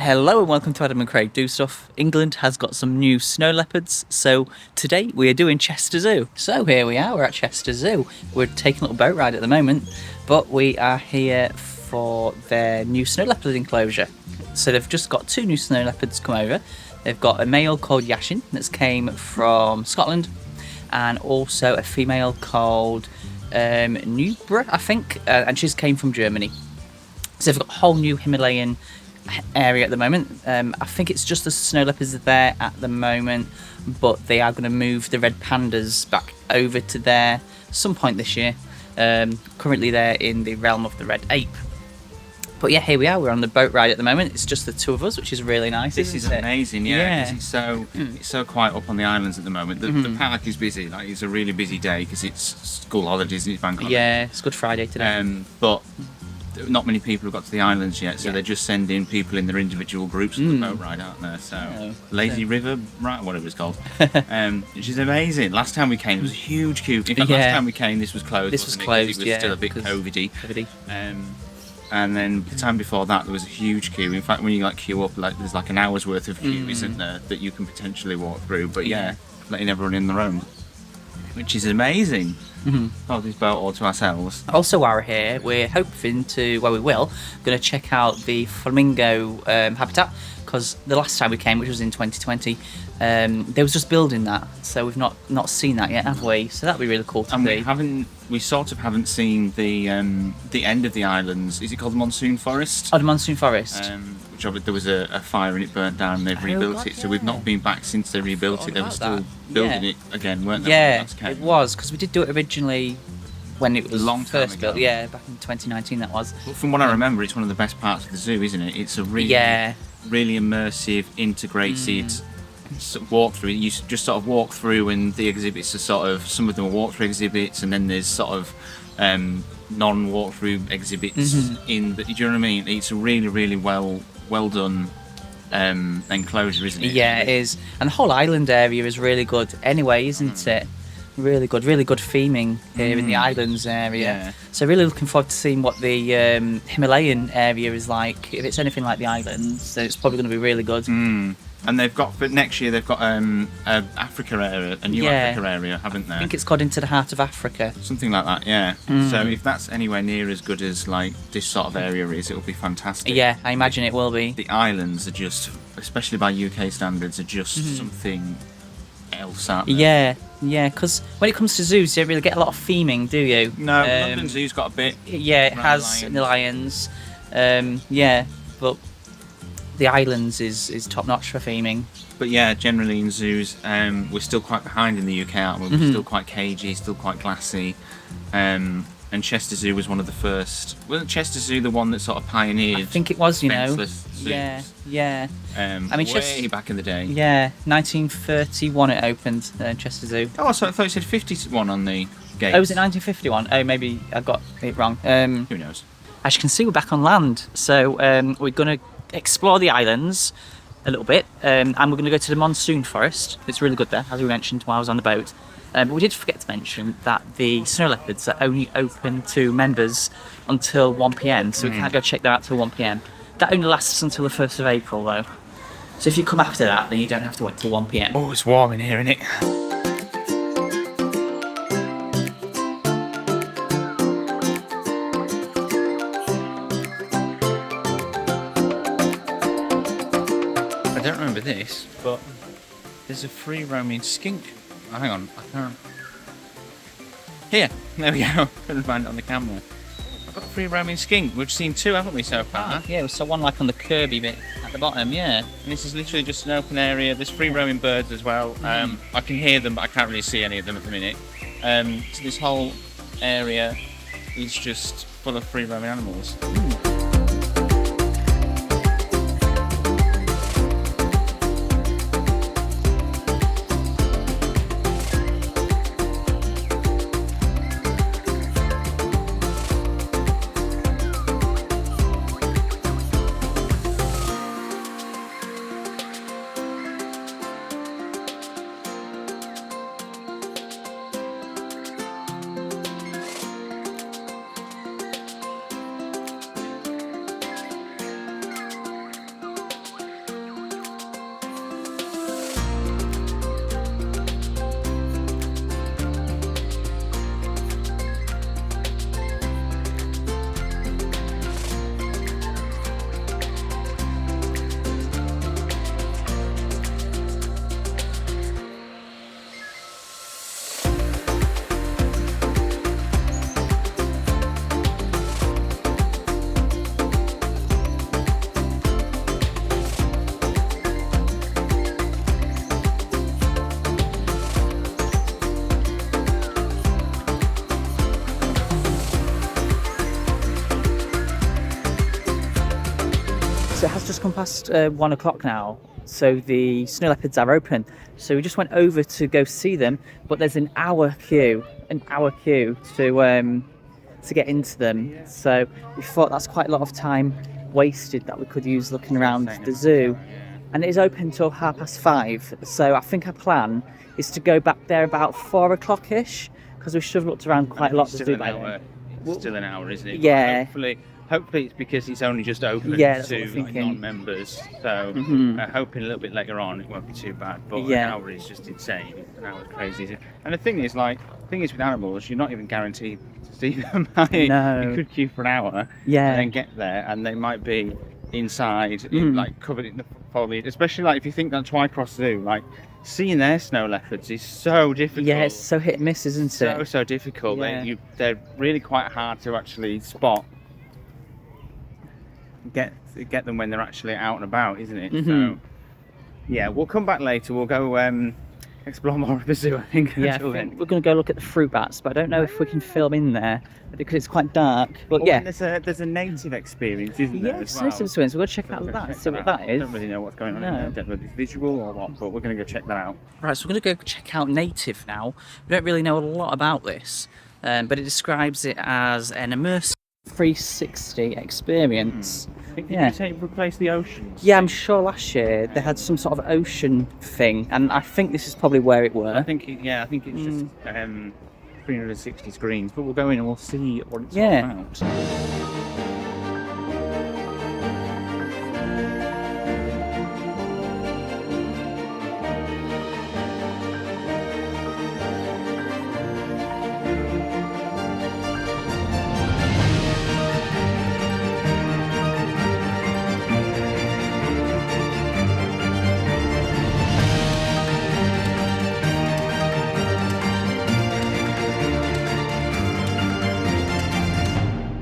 Hello and welcome to Adam and Craig Do Stuff. England has got some new snow leopards, so today we are doing Chester Zoo. So here we are, we're at Chester Zoo. We're taking a little boat ride at the moment, but we are here for their new snow leopard enclosure. So they've just got two new snow leopards come over. They've got a male called Yashin that's came from Scotland, and also a female called Nubra, I think, and she's came from Germany. So they've got a whole new Himalayan area at the moment. I think it's just the snow leopards there at the moment, but they are going to move the red pandas back over to there some point this year. Currently they're in the realm of the red ape. But yeah, here we are. We're on the boat ride at the moment. It's just the two of us, which is really nice. This is amazing, yeah. Because it's so quiet up on the islands at the moment. The park is busy. Like, it's a really busy day because it's school holidays and it's bank holiday. Yeah, it's Good Friday today. But not many people have got to the islands yet, so they're just sending people in their individual groups on the boat ride, aren't they? So Lazy River, right, whatever it's called, which is amazing. Last time we came, there was a huge queue. In fact, last time we came, this was closed. This was closed, it was still a bit COVID-y. And then the time before that, there was a huge queue. In fact, when you queue up, there's an hour's worth of queue, isn't there, that you can potentially walk through. But letting everyone in their own, which is amazing. Got this boat all to ourselves. Also, while we're here, we're hoping to, going to check out the flamingo habitat, because the last time we came, which was in 2020, they was just building that, so we've not seen that yet, have we? So that'd be really cool to see. We sort of haven't seen the end of the islands. Is it called the Monsoon Forest? Oh, the Monsoon Forest. Which there was a fire and it burnt down and they've rebuilt it. So we've not been back since they rebuilt it. They were still building it again, weren't they? Yeah, it was, because we did do it originally when it was first built. Yeah, back in 2019 that was. But from what I remember, it's one of the best parts of the zoo, isn't it? It's a really immersive, integrated walkthrough. You just sort of walk through, and the exhibits are some of them are walkthrough exhibits, and then there's sort of non-walkthrough exhibits in. Do you know what I mean? It's a really, really well done enclosure, isn't it? Yeah, it is, and the whole island area is really good anyway, isn't it? Really good theming here in the islands area. Yeah. So really looking forward to seeing what the Himalayan area is like. If it's anything like the islands, then it's probably going to be really good. And they've got, for next year, they've got Africa area, a new Africa area, haven't they? I think it's got into the heart of Africa. Something like that, yeah. So if that's anywhere near as good as this sort of area is, it'll be fantastic. Yeah, I imagine it will be. The islands are just, especially by UK standards, are just something else, aren't they? Yeah, because when it comes to zoos, you don't really get a lot of theming, do you? No, London Zoo's got a bit. Yeah, it has the lions. But the islands is top notch for theming. But yeah, generally in zoos, we're still quite behind in the UK, aren't we? We're still quite cagey, still quite glassy. And Chester Zoo was one of the first. Wasn't Chester Zoo the one that sort of pioneered? I think it was, zoos? Yeah. I mean, way back in the day. Yeah, 1931 it opened, Chester Zoo. Oh, so I thought it said 51 on the gate. Oh, was it 1951? Oh, maybe I got it wrong. Who knows? As you can see, we're back on land. So we're going to explore the islands a little bit, and we're going to go to the Monsoon Forest. It's really good there, as we mentioned while I was on the boat. But we did forget to mention that the snow leopards are only open to members until 1 p.m, so we can't go check that out till 1 p.m. That only lasts until the 1st of April, though. So if you come after that, then you don't have to wait till 1 p.m. Oh, it's warm in here, isn't it? I don't remember this, but there's a free roaming skink. Oh, hang on, I can't. Here, there we go. Couldn't find it on the camera. I've got a free roaming skink. We've seen two, haven't we, so far? Yeah, so one on the Kirby bit at the bottom, yeah. And this is literally just an open area. There's free roaming birds as well. I can hear them, but I can't really see any of them at the minute. So this whole area is just full of free roaming animals. come past 1 o'clock now, so the snow leopards are open. So we just went over to go see them, but there's an hour queue to get into them. So we thought that's quite a lot of time wasted that we could use looking around the zoo. And it is open till 5:30. So I think our plan is to go back there about 4 o'clock-ish, because we should have looked around quite a lot. Still an hour, isn't it? Yeah. Hopefully it's because it's only just open to non-members. So hoping a little bit later on it won't be too bad. But an hour is just insane. An hour is crazy. And the thing is with animals, you're not even guaranteed to see them. No. You could queue for an hour and then get there, and they might be inside, covered in the foliage. Especially if you think that Twycross Zoo, seeing their snow leopards is so difficult. Yeah, it's so hit and miss, isn't it? So difficult. Yeah. They're really quite hard to actually spot. Get them when they're actually out and about, isn't it? So yeah, we'll come back later. We'll go explore more of the zoo, I think. Yeah, we're going to go look at the fruit bats, but I don't know if we can film in there because it's quite dark. But there's a native experience, isn't there? Yes, native experience. We'll go check out that. See what that is. I don't really know what's going on. I don't know if it's visual or what, but we're going to go check that out. Right, so we're going to go check out native now. We don't really know a lot about this, but it describes it as an immersive 360 experience. Did you replace the oceans? Yeah, I'm sure last year they had some sort of ocean thing, and I think this is probably where it were. I think it's just 360 screens, but we'll go in and we'll see what it's all about.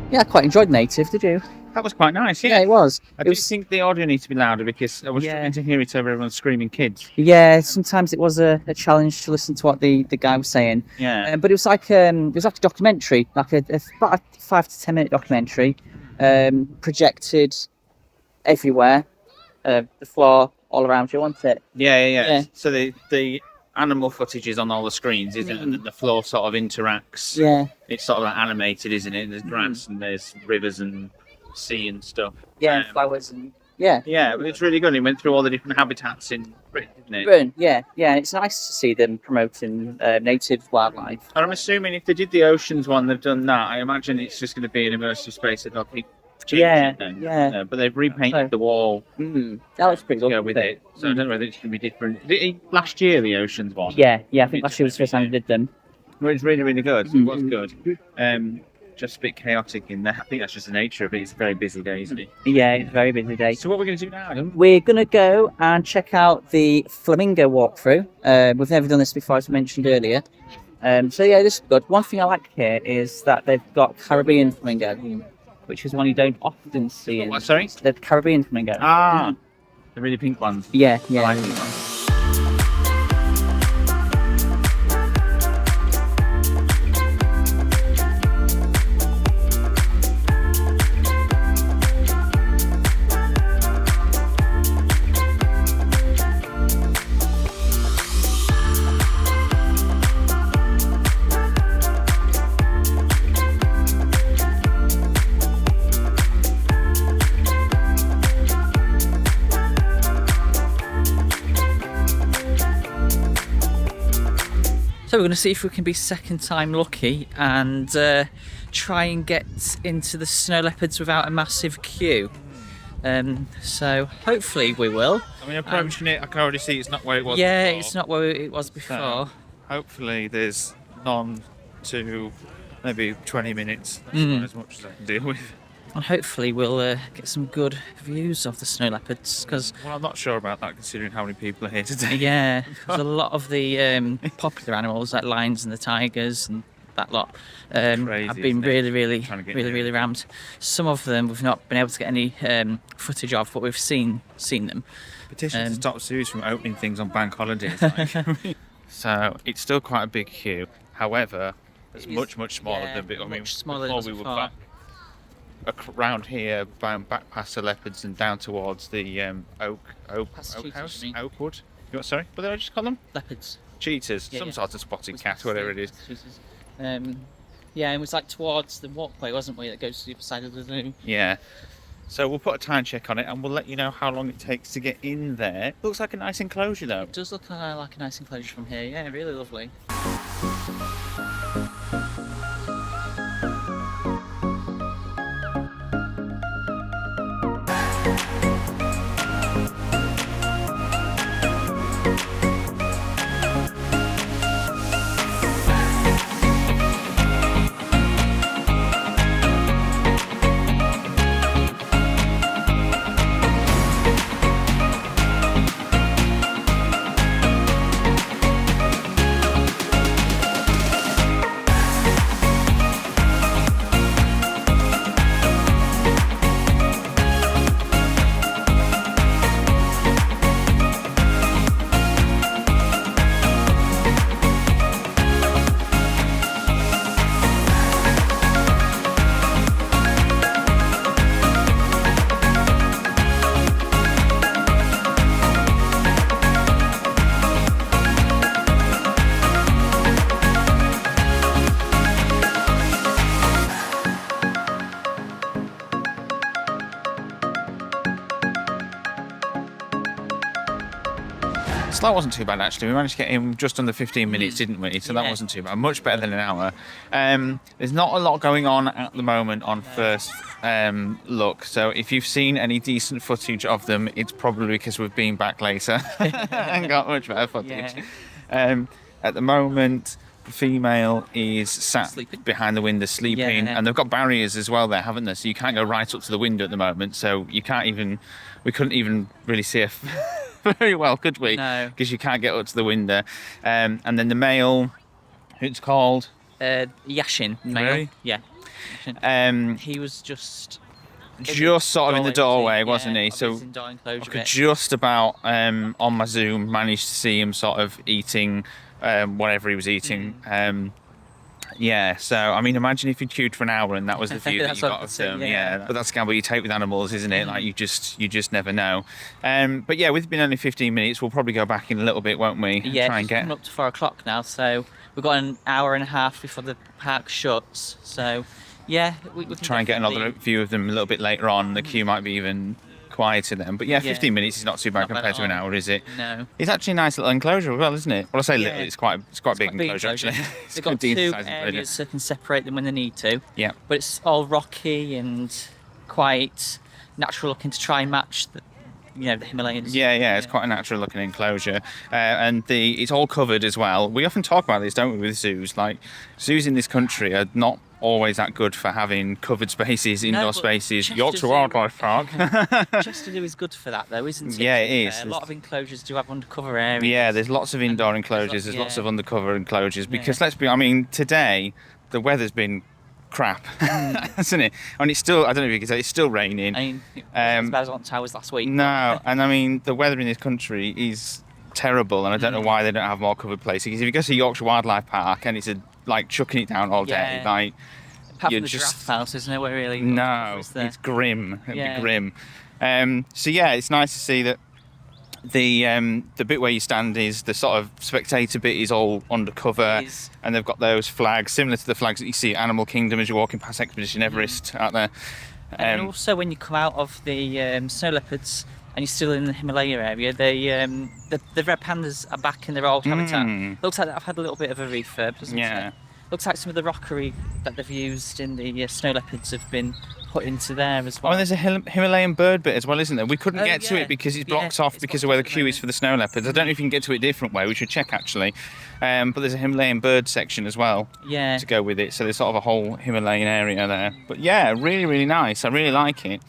Yeah, I quite enjoyed native, did you? That was quite nice, Yeah, it was. I do think the audio needs to be louder because I was trying to hear it over everyone screaming kids. Yeah, sometimes it was a challenge to listen to what the guy was saying. Yeah. But it was like a documentary, about a 5 to 10 minute documentary, projected everywhere, the floor all around you, wasn't it? Yeah. So the animal footage is on all the screens, isn't it? And then the floor sort of interacts. Yeah. It's sort of animated, isn't it? There's grass and there's rivers and sea and stuff. Yeah, and flowers and yeah, but it's really good. He went through all the different habitats in Britain, didn't it? Britain, yeah. It's nice to see them promoting native wildlife. And I'm assuming if they did the oceans one, they've done that. I imagine it's just going to be an immersive space that they'll keep changing. Yeah. But they've repainted the wall. That looks pretty good. To go with it. So I don't know whether it's going to be different. Did it last year, the oceans one? Yeah. I think last year was the first time we did them. Well, it's really, really good. It was good. Just a bit chaotic in there. I think that's just the nature of it. It's a very busy day, isn't it? Yeah, it's a very busy day. So what are we going to do now, Adam? We're going to go and check out the Flamingo walkthrough. We've never done this before, as I mentioned earlier. This is good. One thing I like here is that they've got Caribbean flamingo, which is one you don't often see in... What, sorry? The Caribbean flamingo. The really pink ones. Yeah. I like these ones. So we're going to see if we can be second time lucky and try and get into the snow leopards without a massive queue. So hopefully we will. I mean, approaching it, I can already see it's not where it was Yeah, before. it's not where it was before. So, hopefully there's none to maybe 20 minutes. That's not as much as I can deal with. And hopefully we'll get some good views of the snow leopards, because... Well, I'm not sure about that considering how many people are here today. Yeah, there's a lot of the popular animals like lions and the tigers and that lot have been really rammed. Some of them we've not been able to get any footage of, but we've seen them. Petition to stop zoos from opening things on bank holidays. So it's still quite a big queue. However, it's much smaller than before. Much smaller than we were back. around here, back past the leopards and down towards the oak Past house, cheetahs, you mean? Oakwood. You what? Sorry, what did I just call them? Leopards. Cheetahs, Yeah, some yeah. sort of spotted cat, whatever it is. Cheetahs. Yeah, it was like towards the walkway, wasn't we? That goes to the other side of the zoo. Yeah. So we'll put a time check on it, and we'll let you know how long it takes to get in there. Looks like a nice enclosure, though. It does look like a nice enclosure from here. Yeah, really lovely. So that wasn't too bad, actually. We managed to get in just under 15 minutes, didn't we? So that Yeah. wasn't too bad. Much better than an hour. There's not a lot going on at the moment on first look. So if you've seen any decent footage of them, it's probably because we've been back later and got much better footage. Yeah. At the moment, the female is sat Sleeping. behind the window sleeping, Yeah. and they've got barriers as well there, haven't they? So you can't go right up to the window at the moment. So you can't even, we couldn't even really see her very well, could we? No. Because you can't get up to the window. And then the male, who's called? Yashin. Male. Really? Yeah. Yashin. Um, He was just sort of in the doorway, wasn't he? of So his indoor enclosure I could bit. just about on my Zoom manage to see him sort of eating whatever he was eating. Yeah, so I mean, imagine if you queued for an hour and that was the view that That's you what got I of said, them. yeah. But that's the gamble you take with animals, isn't it? Like you just never know. But yeah, with been only 15 minutes, we'll probably go back in a little bit, won't we? Yeah, Try and it's get. coming up to 4 o'clock now, so we've got an hour and a half before the park shuts. So yeah, we can Try and get another definitely- view of them a little bit later on. The queue might be even quieter then. But yeah, Yeah. 15 minutes is not too bad Not bad compared at to an all. hour, is it? No. It's actually a nice little enclosure as well, isn't it? Well, I say little, Yeah. it's quite a big Quite enclosure actually. It's They've got got a decent two size enclosure. areas that can separate them when they need to. Yeah. But it's all rocky and quite natural looking to try and match the Himalayas. Yeah, it's quite a natural looking enclosure, and it's all covered as well. We often talk about this, don't we, with zoos? Like zoos in this country are not always that good for having covered spaces, indoor but spaces. Chester Yorkshire Zoo- Wildlife Park. Chester Zoo is good for that though, isn't it? Yeah, to it be is. fair? A lot of enclosures do have undercover areas. Yeah, there's lots of indoor enclosures. There's yeah. lots of undercover enclosures because Yeah. I mean, today the weather's been crap, hasn't it? And it's still, I don't know if you can say, it's still raining. I mean, it wasn't as bad as on Towers last week. No, and I mean the weather in this country is terrible, and I don't know why they don't have more covered places. Because if you go to Yorkshire Wildlife Park and it's like chucking it down all day, Yeah. like Apart you're from the just giraffe house, there's nowhere really. no, is there? it's grim. It'd Yeah. be grim. So yeah, it's nice to see that the bit where you stand is the sort of spectator bit is all undercover, It is. and they've got those flags similar to the flags that you see at Animal Kingdom as you're walking past Expedition Everest out there. And also, when you come out of the snow leopards and you're still in the Himalaya area, the red pandas are back in their old habitat. Looks like I've had a little bit of a refurb, doesn't Yeah. it? Looks like some of the rockery that they've used in the snow leopards have been put into there as well. Oh, and there's a Himalayan bird bit as well, isn't there? We couldn't Oh, get to yeah. it because it's Yeah, blocked off it's because blocked of where the off at the queue is moment. for the snow leopards. I don't know if you can get to it a different way. We should check actually. But there's a Himalayan bird section as well Yeah. to go with it. So there's sort of a whole Himalayan area there. But yeah, really, really nice. I really like it.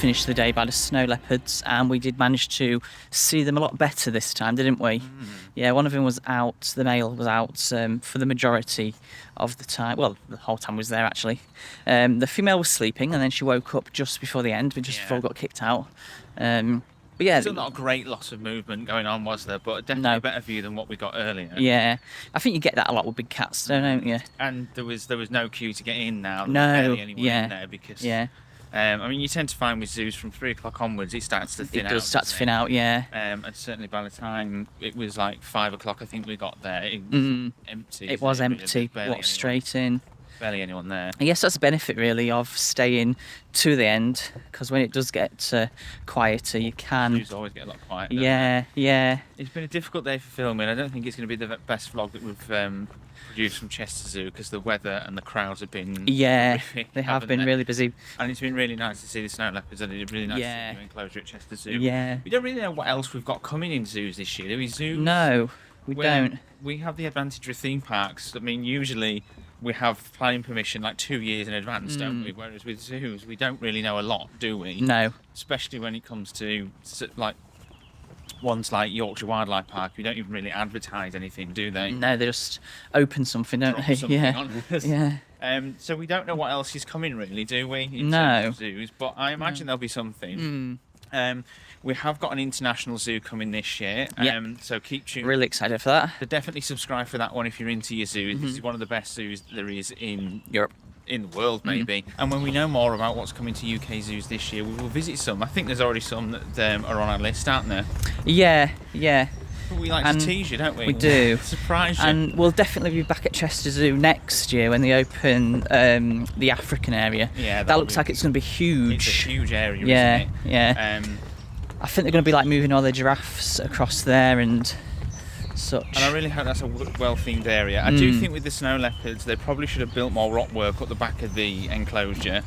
finish the day by the snow leopards, and we did manage to see them a lot better this time, didn't we? Yeah, one of them was out, the male was out for the majority of the time. Well, the whole time was there actually. The female was sleeping, and then she woke up just before the end, just before we got kicked out. But yeah, still not a great loss of movement going on, was there? But definitely a better view than what we got earlier. Yeah, I think you get that a lot with big cats, don't you? And there was no queue to get in now. No, barely anyone in there because I mean, you tend to find with zoos from 3 o'clock onwards, it starts to thin out. It does start to thin out, yeah. And certainly by the time it was like 5 o'clock, I think we got there, it was empty. It was empty. Walked straight in. Barely anyone there. I guess that's the benefit really of staying to the end, because when it does get quieter, you can. Zoos always get a lot quieter. Yeah. It's been a difficult day for filming. I don't think it's going to be the best vlog that we've produced from Chester Zoo because the weather and the crowds have been horrific, they have been really busy. And it's been really nice to see the snow leopards, and it's really nice to see the enclosure at Chester Zoo. Yeah. We don't really know what else we've got coming in zoos this year, do we? Zoos? No, we don't. We have the advantage with theme parks. I mean, usually we have planning permission like 2 years in advance, don't we? Whereas with zoos, we don't really know a lot, do we? No. Especially when it comes to like ones like Yorkshire Wildlife Park, who don't even really advertise anything, do they? No, they just open something, don't they? Yeah. So we don't know what else is coming, really, do we? In terms of zoos, but I imagine there'll be something. We have got an international zoo coming this year, so keep tuned. Really excited for that. So definitely subscribe for that one if you're into your zoo. This is one of the best zoos there is in Europe. In the world, maybe. And when we know more about what's coming to UK zoos this year, we will visit some. I think there's already some that are on our list, aren't there? Yeah. But we like to tease you, don't we? We do. Surprise you. And we'll definitely be back at Chester Zoo next year when they open the African area. Yeah, that looks like it's going to be huge. It's a huge area, isn't it? Yeah. I think they're going to be like moving all the giraffes across there and such. And I really hope that's a well-themed area. I do think with the snow leopards, they probably should have built more rock work up the back of the enclosure,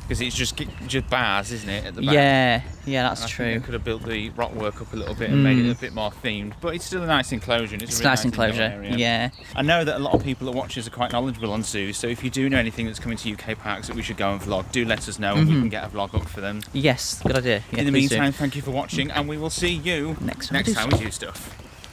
because it's just bars, isn't it, at the back? Yeah, that's true. They could have built the rock work up a little bit and made it a bit more themed, but it's still a nice enclosure. And it's a really nice enclosure. Area. Yeah. I know that a lot of people that watch us are quite knowledgeable on zoos, so if you do know anything that's coming to UK parks that we should go and vlog, do let us know and we can get a vlog up for them. Yes, good idea. Yeah, in the meantime, thank you for watching, and we will see you next time we do stuff.